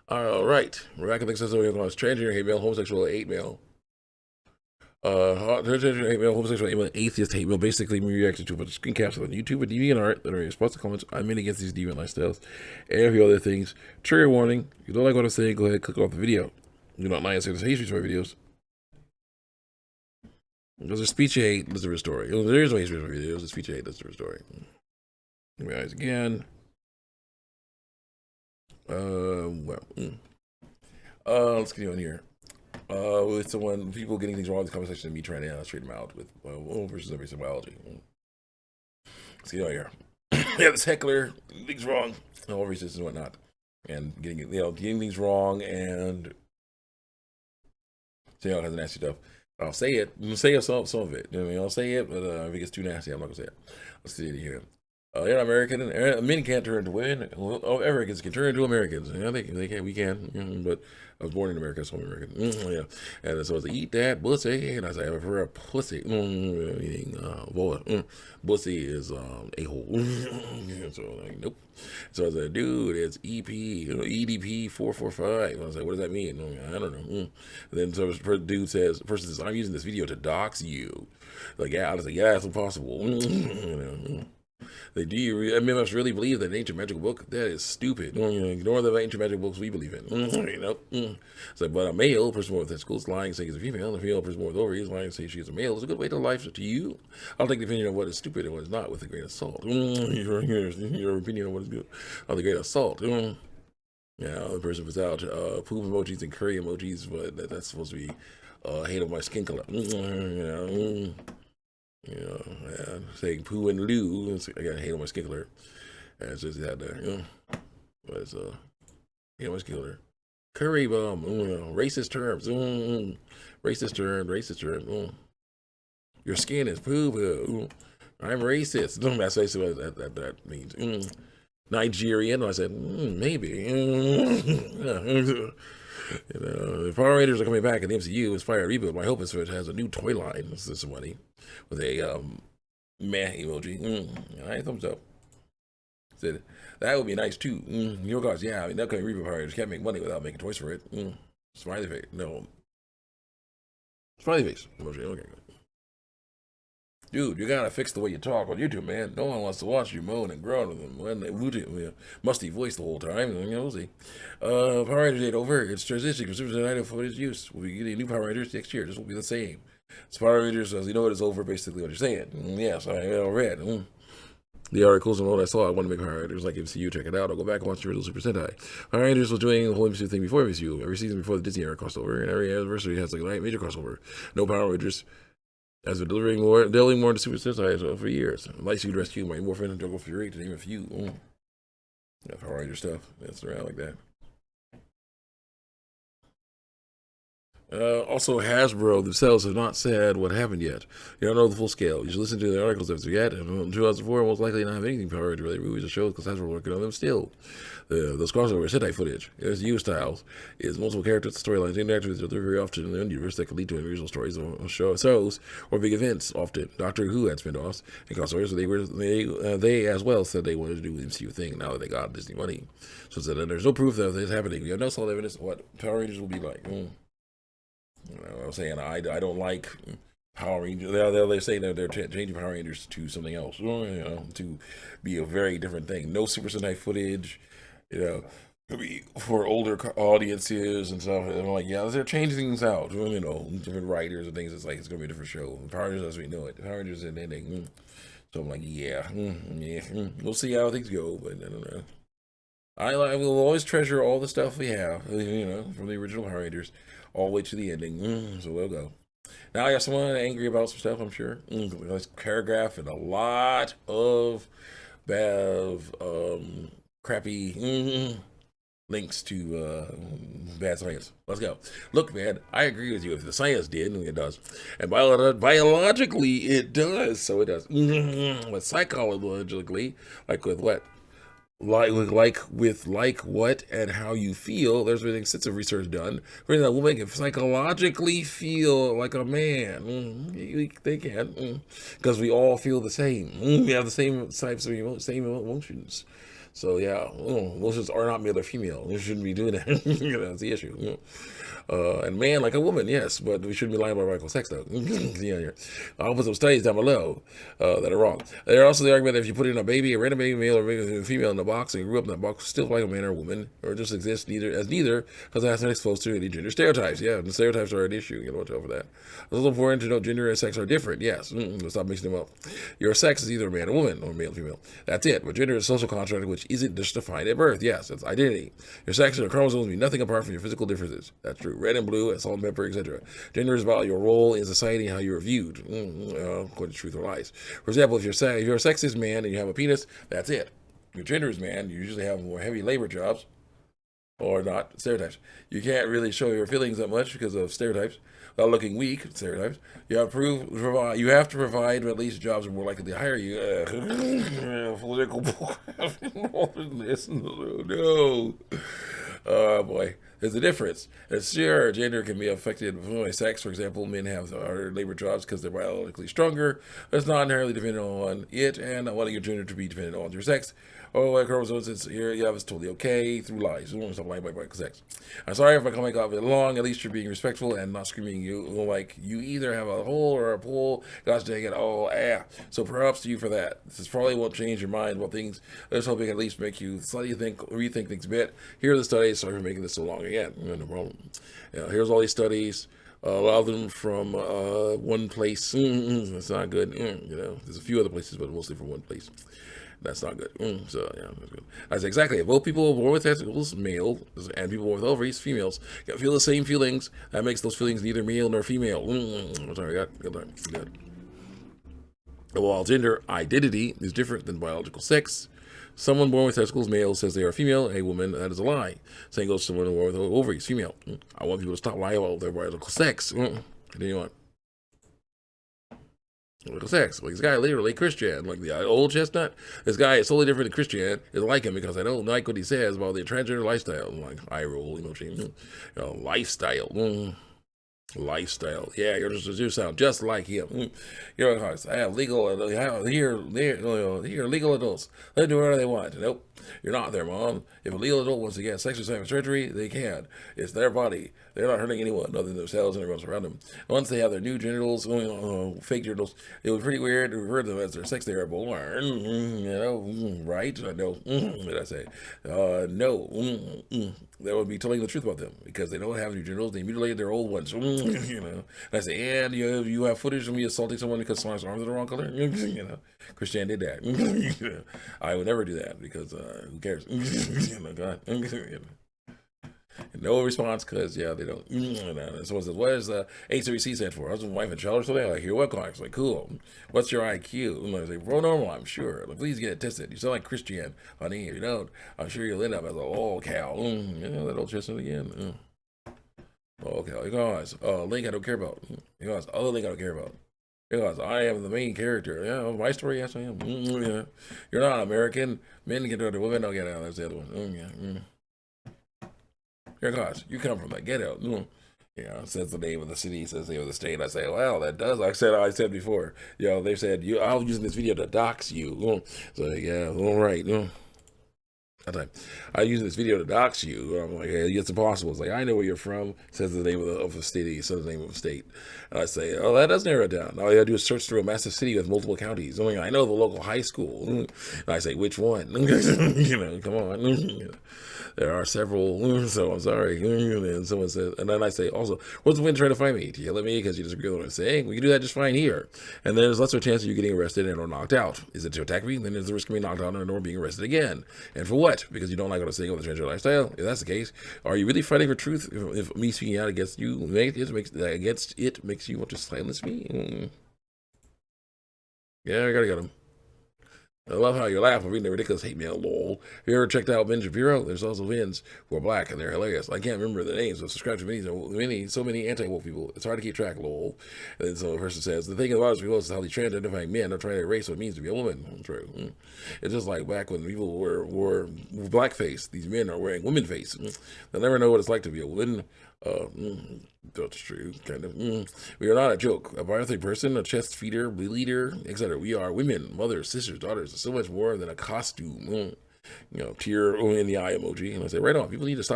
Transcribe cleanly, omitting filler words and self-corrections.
All right, we're back at the accessory of transgender, hate mail, homosexual, hate mail. Transgender, hate mail, homosexual, hate mail, atheist, hate mail. Basically, me reacting to a bunch of screen caps on YouTube and deviant art that are in response to comments I'm in against these deviant lifestyles and a few other things. Trigger warning: if you don't like what I'm saying, go ahead and click off the video. Do not mind saying hate speech for my videos. Because there's speech hate, that's a different story. There's no hate speech for my videos. There's speech hate, that's a different story. Give me eyes again. Let's get on here. With someone, people getting things wrong in the conversation and me trying to straighten them out with versus every biology. Let's get on here. Yeah, this heckler, things wrong, all racist and whatnot, and getting things wrong and saying all kinds of nasty stuff. I'll say it. I'll say some of it. I'll say it, but if it gets too nasty, I'm not gonna say it. Let's see it here. You're not American. Men can't turn into women. Americans can turn into Americans. Yeah, they can. We can. But I was born in America, so I'm American. Yeah. And so I was like, eat that pussy. And I said, I prefer a pussy. Boy, pussy is a hole. So like, nope. So I was like, dude, it's EDP 445. I was like, what does that mean? I don't know. And then so the dude says, person says, I'm using this video to dox you. Like, yeah, I was like, yeah, it's impossible. Like, do you? Must really believe that an ancient magical book? That is stupid. Ignore the ancient magic books we believe in. It's like, but a male person born with testicles lying saying he's a female, and a female person born with ovaries lying saying she's a male is a good way to life to you. I'll take the opinion of what is stupid and what is not with a grain of salt. Your opinion on what is good, on the grain of salt. Yeah, the person puts out poop emojis and curry emojis, but that's supposed to be hate of my skin color. Saying poo and loo. I got hate on my skin color. And it's just out there, But it's hate on my skin color. Curry bomb, racist terms, racist terms. Your skin is poo poo. I'm racist. That's basically what that means. Nigerian. I said maybe. The Power Rangers are coming back in the MCU. Inspired reboot. My hope is it has a new toy line. This is funny with a meh emoji. All right, thumbs up. Said that would be nice too. Your guys, yeah. I mean, upcoming reboot Power Rangers can't make money without making toys for it. Smiley face. No. Smiley face emoji. Okay. Dude, you gotta fix the way you talk on YouTube, man. No one wants to watch you moan and groan when they musty voice the whole time. We'll see. Power Rangers ain't over. It's transitioning from Super Nintendo footage use. We'll be getting new Power Rangers next year. This will be the same. It's Power Rangers, as you know, it is over. Basically, what you're saying. Yes, I read. The articles and what I saw. I want to make Power Rangers like MCU. Check it out. I'll go back and watch the original Super Sentai. Power Rangers was doing the whole MCU thing before MCU. Every season before the Disney era crossover, and every anniversary has like a major crossover. No Power Rangers has been dealing more into Super Sentai for years. Lightsuit Rescue, Mighty Morphin, and Jungle Fury, to name a few. Yeah, Power Ranger stuff. That's around like that. Also, Hasbro themselves have not said what happened yet. You don't know the full scale. You should listen to the articles as yet. And in 2004, most likely not have anything Power Ranger related movies or shows because Hasbro working on them still. Those crossover Sentai footage, SU styles, is multiple characters, storylines, interactive with each other very often in the universe that can lead to unusual stories or shows or big events. Often, Doctor Who had spin-offs and crossovers, so they as well said they wanted to do the MCU thing. Now that they got Disney money, so that there's no proof that this is happening. We have no solid evidence of what Power Rangers will be like. I was saying I don't like Power Rangers. They're saying that they're changing Power Rangers to something else, to be a very different thing. No Super Sentai footage, could be for older audiences and stuff. And I'm like, yeah, they're changing things out. Different writers and things. It's like it's gonna be a different show. Power Rangers as we know it. Power Rangers and ending. So I'm like, yeah. We'll see how things go, but I don't know. I will always treasure all the stuff we have, from the original Power Rangers, all the way to the ending. So we'll go. Now I got someone angry about some stuff, I'm sure. This paragraph and a lot of bad, crappy links to bad science. Let's go. Look, man, I agree with you. If the science did, it does. And biologically, it does. So it does. But psychologically, like with what? Like what and how you feel. There's been extensive research done for that will make it psychologically feel like a man. They can, because we all feel the same. We have the same types of same emotions. So yeah, those are not male or female. You shouldn't be doing that. That's the issue. And man like a woman, yes, but we shouldn't be lying about radical sex though. Yeah. I'll put some studies down below that are wrong. There's also the argument that if you put in a random baby, male or female in the box, and you grew up in that box, still like a man or a woman, or just exists neither because it hasn't exposed to any gender stereotypes. Yeah, the stereotypes are an issue. You know what to for that. It's also important to know gender and sex are different. Yes, stop mixing them up. Your sex is either a man or woman, or male or female. That's it. But gender is a social construct which isn't just defined at birth. Yes, it's identity. Your sex and your chromosomes mean nothing apart from your physical differences. That's true. Red and blue, and salt and pepper, etc. Gender is about your role in society and how you're viewed, according to truth or lies. For example, if your sex is man and you have a penis, that's it. Your gender is man. You usually have more heavy labor jobs, or not stereotypes. You can't really show your feelings that much because of stereotypes. Without looking weak, stereotypes. You have to provide at least jobs are more likely to hire you. Political this. No. Oh boy, there's a difference. It's sure gender can be affected by sex. For example, men have harder labor jobs because they're biologically stronger. It's not inherently dependent on it, and not wanting your gender to be dependent on your sex. Oh, like chromosomes, it's here. Yeah, it's totally okay. Through lies, we won't stop lying by sex. I'm sorry if I come out a bit long. At least you're being respectful and not screaming you like you either have a hole or a pole. Gosh dang it! Oh, So props to you for that. This probably won't change your mind about things. Let's hope it can at least make you slightly rethink things a bit. Here are the studies. Sorry for making this so long again. No problem. Here's all these studies. A lot of them from one place. That's not good. There's a few other places, but mostly from one place. That's not good. So yeah, that's good. I say exactly. If both people born with testicles, male, and people with ovaries, females, feel the same feelings, that makes those feelings neither male nor female. Sorry, good. While gender identity is different than biological sex, someone born with testicles, male, says they are female. A woman, that is a lie. Same goes to someone born with ovaries, female. I want people to stop lying about their biological sex. Continue on. Biological sex. Like this guy literally Christian, like the old chestnut. This guy is totally different than Christian. Is like him because I don't like what he says about the transgender lifestyle. Like eye roll, emoji, lifestyle. Lifestyle. Yeah, you sound just like him. You're I have here legal adults. They do whatever they want. Nope. You're not there, Mom. If a legal adult wants to get sex or surgery, they can. It's their body. They're not hurting anyone other than themselves and everyone around them. Once they have their new genitals, fake genitals, it was pretty weird to refer to them as their sex therapist. Right? No. Did I say? No. They would be telling the truth about them because they don't have new genitals. They mutilated their old ones. And I say, and you have footage of me assaulting someone because someone's arms are the wrong color. Christian did that. I would never do that because who cares? God. No response because they don't. Someone says, "What does HWC stand for?" Husband, wife, and child, or something. Like, you're welcome. It's like, cool. What's your IQ? I say, "Pro normal, I'm sure." Like, please get it tested. You sound like Christian, honey. If you don't, I'm sure you'll end up as a old cow. That old chestnut again. Okay, guys. Link I don't care about. Guys, other link I don't care about. Because I am the main character. Yeah, my story, yes, I am. You're not American. Men can do it, women don't get out. That's the other one. Here, guys, you come from the ghetto. Says the name of the city, says the name of the state. I say, well, that does. I said before. They said, I was using this video to dox you. So, yeah, all right. I use this video to dox you. I'm like, hey, it's impossible. It's like, I know where you're from. Says the name of the city. Says the name of the state. And I say, oh, that does narrow it down. All you gotta do is search through a massive city with multiple counties. I know the local high school. And I say, which one? Come on. There are several, so I'm sorry. And someone says, and then I say, also, what's the wind trying to find me? To yell at me because you disagree with what I'm saying? We can do that just fine here. And there's lesser chance of you getting arrested and or knocked out. Is it to attack me? Then there's the risk of being knocked out and or being arrested again. And for what? Because you don't like what I'm saying about the transgender lifestyle? If that's the case, are you really fighting for truth? If me speaking out against you makes you want to silence me? Yeah, I gotta get him. I love how you laugh when reading the ridiculous hate mail, lol. Have you ever checked out Ben Shapiro? There's also Vins who are black and they're hilarious. I can't remember the names, so subscribe to so many anti-woke people. It's hard to keep track, lol. And then some person says, the thing about people is how these trans-identifying men are trying to erase what it means to be a woman. True. It's just like back when people wore blackface. These men are wearing women face. They'll never know what it's like to be a woman. That's true, kind of. We are not a joke. A biotic person, a chest feeder, leader, etc. We are women, mothers, sisters, daughters, so much more than a costume. tear in the eye emoji, and I say, right on, people need to stop